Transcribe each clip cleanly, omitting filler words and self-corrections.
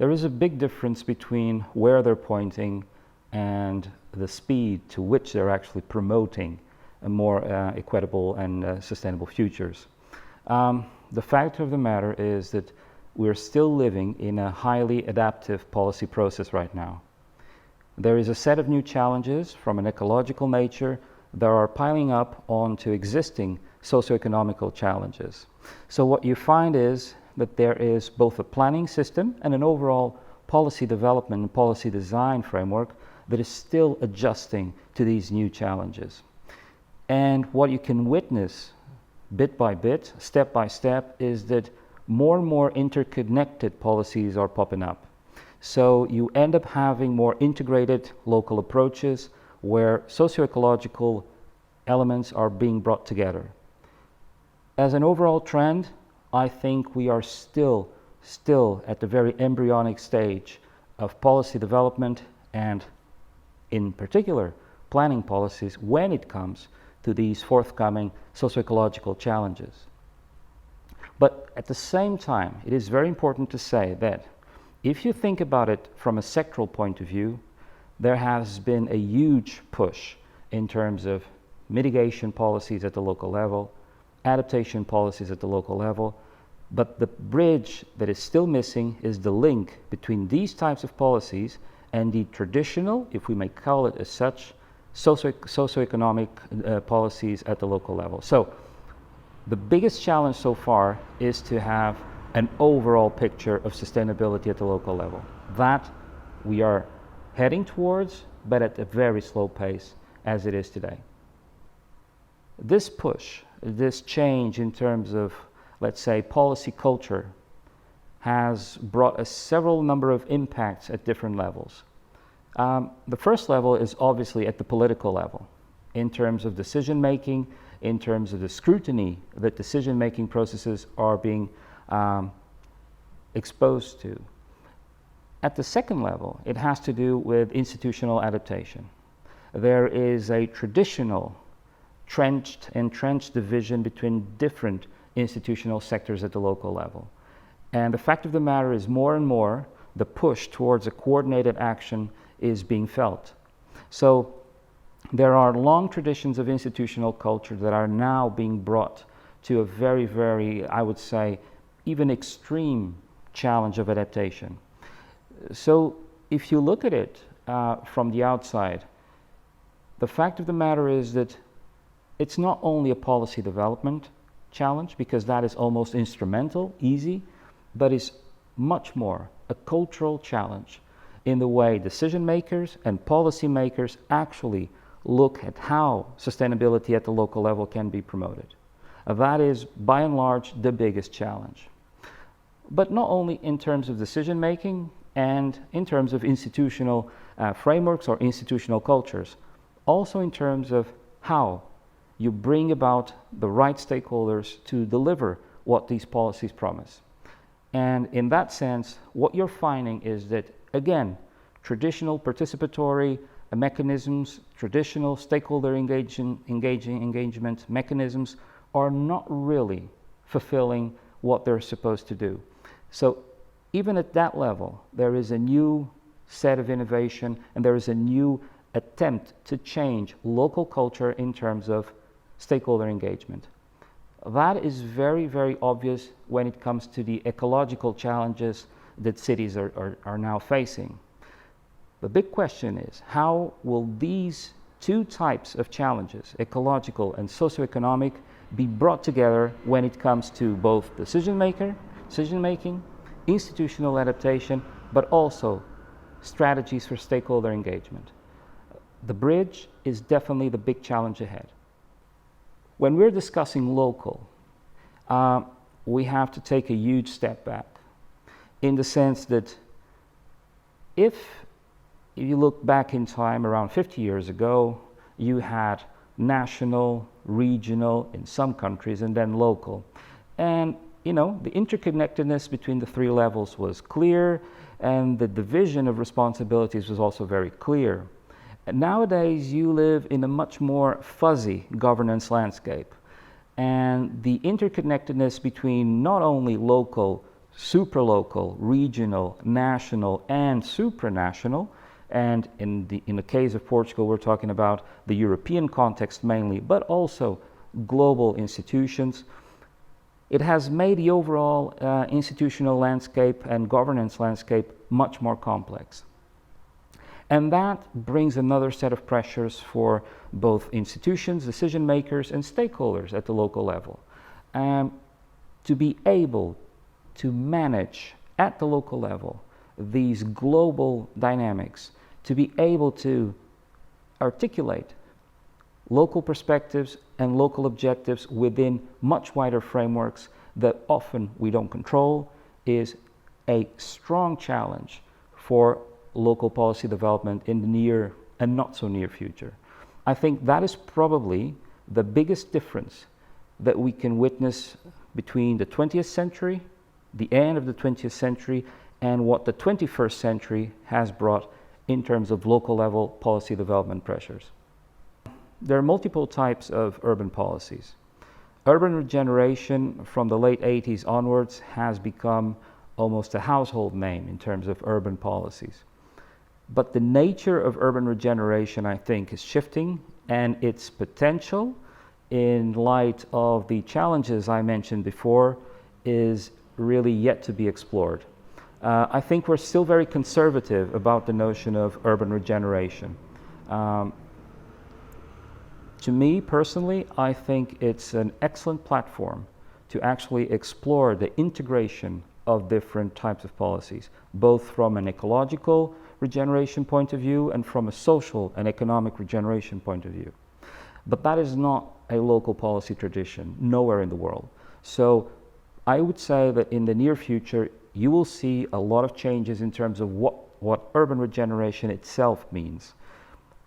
there is a big difference between where they're pointing and the speed to which they're actually promoting a more equitable and sustainable futures. The fact of the matter is that we're still living in a highly adaptive policy process right now. There is a set of new challenges from an ecological nature that are piling up onto existing socioeconomical challenges. So what you find is that there is both a planning system and an overall policy development and policy design framework that is still adjusting to these new challenges. And what you can witness bit by bit, step by step, is that more and more interconnected policies are popping up. So you end up having more integrated local approaches where socio-ecological elements are being brought together. As an overall trend, I think we are still at the very embryonic stage of policy development and, in particular, planning policies when it comes to these forthcoming socio-ecological challenges. But at the same time, it is very important to say that if you think about it from a sectoral point of view, there has been a huge push in terms of mitigation policies at the local level, adaptation policies at the local level, but the bridge that is still missing is the link between these types of policies and the traditional, if we may call it as such, socioeconomic policies at the local level. So the biggest challenge so far is to have an overall picture of sustainability at the local level. That we are heading towards, but at a very slow pace as it is today. This push, this change in terms of, let's say, policy culture has brought a several number of impacts at different levels. The first level is obviously at the political level, in terms of decision making, in terms of the scrutiny that decision making processes are being exposed to. At the second level, it has to do with institutional adaptation. There is a traditional entrenched division between different institutional sectors at the local level. And the fact of the matter is, more and more, the push towards a coordinated action is being felt. So there are long traditions of institutional culture that are now being brought to a very, very, I would say, even extreme challenge of adaptation. So if you look at it from the outside, the fact of the matter is that it's not only a policy development challenge, because that is almost instrumental, easy, but is much more a cultural challenge in the way decision makers and policy makers actually look at how sustainability at the local level can be promoted. That is, by and large, the biggest challenge. But not only in terms of decision making and in terms of institutional frameworks or institutional cultures, also in terms of how you bring about the right stakeholders to deliver what these policies promise. And in that sense, what you're finding is that, again, traditional participatory mechanisms, traditional stakeholder engagement mechanisms are not really fulfilling what they're supposed to do. So even at that level, there is a new set of innovation and there is a new attempt to change local culture in terms of stakeholder engagement. That is very, very obvious when it comes to the ecological challenges that cities are now facing. The big question is, how will these two types of challenges, ecological and socioeconomic, be brought together when it comes to both decision making, institutional adaptation, but also strategies for stakeholder engagement? The bridge is definitely the big challenge ahead. When we're discussing local, we have to take a huge step back, in the sense that if you look back in time around 50 years ago, you had national, regional in some countries, and then local. And the interconnectedness between the three levels was clear, and the division of responsibilities was also very clear. And nowadays, you live in a much more fuzzy governance landscape. And the interconnectedness between not only local supralocal, regional, national, and supranational. And in the case of Portugal, we're talking about the European context mainly, but also global institutions. It has made the overall institutional landscape and governance landscape much more complex. And that brings another set of pressures for both institutions, decision makers, and stakeholders at the local level. To be able to manage at the local level these global dynamics, to be able to articulate local perspectives and local objectives within much wider frameworks that often we don't control, is a strong challenge for local policy development in the near and not so near future. I think that is probably the biggest difference that we can witness between the 20th century, the end of the 20th century, and what the 21st century has brought in terms of local level policy development pressures. There are multiple types of urban policies. Urban regeneration from the late 80s onwards has become almost a household name in terms of urban policies. But the nature of urban regeneration, I think, is shifting, and its potential, in light of the challenges I mentioned before, is really yet to be explored. I think we're still very conservative about the notion of urban regeneration. To me personally, I think it's an excellent platform to actually explore the integration of different types of policies, both from an ecological regeneration point of view and from a social and economic regeneration point of view. But that is not a local policy tradition, nowhere in the world. So I would say that in the near future, you will see a lot of changes in terms of what urban regeneration itself means.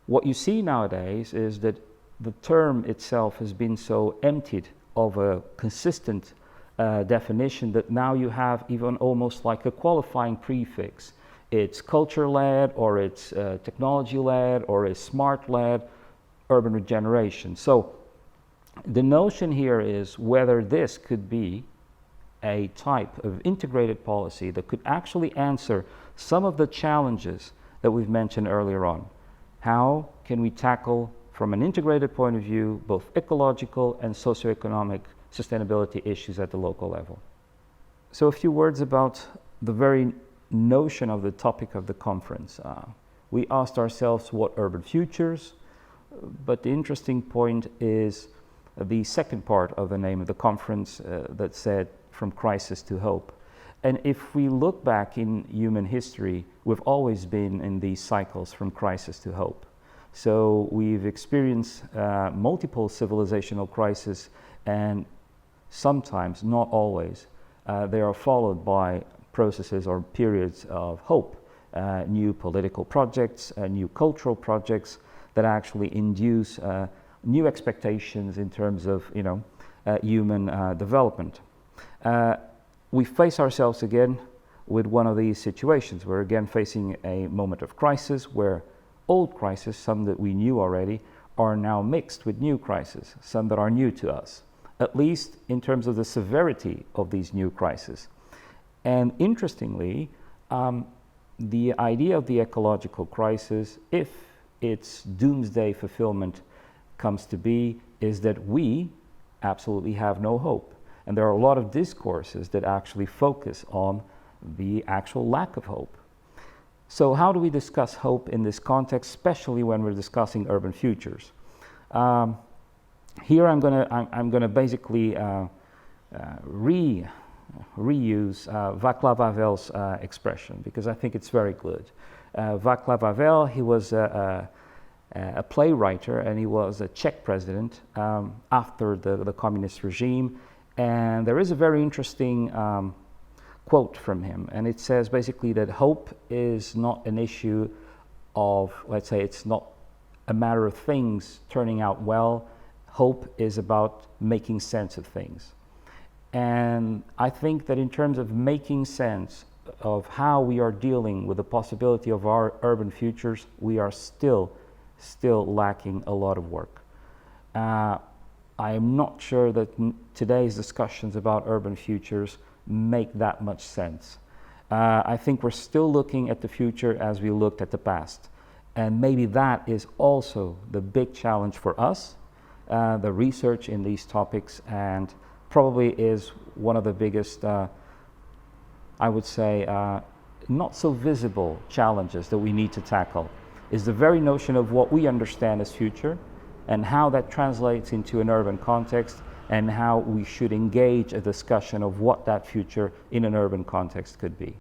What you see nowadays is that the term itself has been so emptied of a consistent definition that now you have even almost like a qualifying prefix. It's culture-led, or it's technology-led, or it's smart-led urban regeneration. So the notion here is whether this could be a type of integrated policy that could actually answer some of the challenges that we've mentioned earlier on. How can we tackle, from an integrated point of view, both ecological and socioeconomic sustainability issues at the local level? So a few words about the very notion of the topic of the conference. We asked ourselves what urban futures, but the interesting point is the second part of the name of the conference that said from crisis to hope. And if we look back in human history, we've always been in these cycles from crisis to hope. So we've experienced multiple civilizational crises, and sometimes, not always, they are followed by processes or periods of hope, new political projects, new cultural projects that actually induce new expectations in terms of human development. We face ourselves again with one of these situations. We're again facing a moment of crisis where old crises, some that we knew already, are now mixed with new crises, some that are new to us, at least in terms of the severity of these new crises. And interestingly, the idea of the ecological crisis, if its doomsday fulfillment comes to be, is that we absolutely have no hope. And there are a lot of discourses that actually focus on the actual lack of hope. So how do we discuss hope in this context, especially when we're discussing urban futures? Here I'm gonna basically reuse Václav Havel's expression, because I think it's very good. Václav Havel, he was a playwright, and he was a Czech president after the communist regime. And there is a very interesting quote from him, and it says basically that hope is not an issue of, let's say, it's not a matter of things turning out well. Hope is about making sense of things. And I think that in terms of making sense of how we are dealing with the possibility of our urban futures, we are still lacking a lot of work. I am not sure that today's discussions about urban futures make that much sense. I think we're still looking at the future as we looked at the past. And maybe that is also the big challenge for us, the research in these topics, and probably is one of the biggest, I would say, not so visible challenges that we need to tackle, is the very notion of what we understand as future and how that translates into an urban context, and how we should engage a discussion of what that future in an urban context could be.